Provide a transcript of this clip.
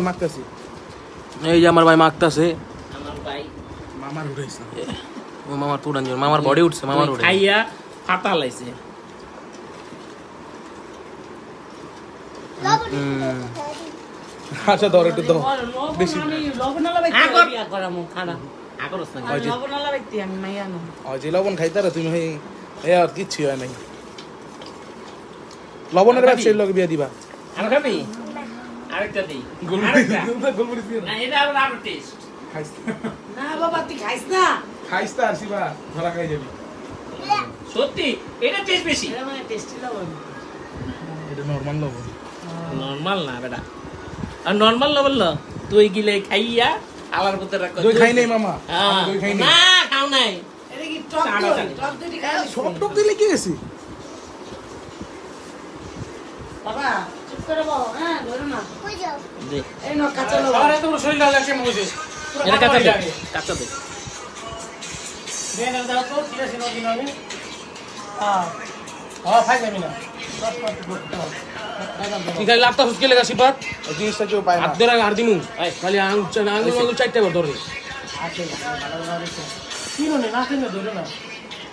মাখতেছি এই যে আমার ভাই মাখতাছে আমার ভাই মামার উঠাইছে ও মামার পুরান জন মামার বডি উঠছে মামার উঠে খাইয়া ফাটা লাইছে আচ্ছা ধর একটু দাও বেশি যে লবণ খাইতারা তুমি এই আর কিচ্ছু হয় নাই লবণের ব্যবসায়ীর লগে বিয়া দিবা আর খাবি আরেকটা দেই গোলমরিচ দিয়ে না এটা আরো টেস্ট খাইস না বাবা তুই খাইস না খাইস তা আসিবা ধরা খাই যাবি সত্যি এটা টেস্ট বেশি এটা মানে টেস্টি লবণ এটা নরমাল লবণ নরমাল না বেটা আর নরমাল লবণ না তুই গিলে খাইয়া আলার মধ্যে রাখ দই খাই নাই মামা আমি দই খাই নাই না খাও নাই এটা কি টক দই টক দই খাই সব টক দিলে কি গেছি বাবা চুপ করে বল হ্যাঁ ধরো না দে এই নো কাঁচা লবণ আরে তো শরীর লাগছে মজে এটা কাঁচা দে কাঁচা দে দেন দাও তো ঠিক আছে নদী নামে ফাই যাবি না তুই খালি লাপটা হুসকে লেগা সিপাত এই জিনিসটা কেউ পায় না হাত ধরে আর দিমু খালি আঙুল আঙুল চারটা বার ধরে আছে কি নে না কেন ধরো না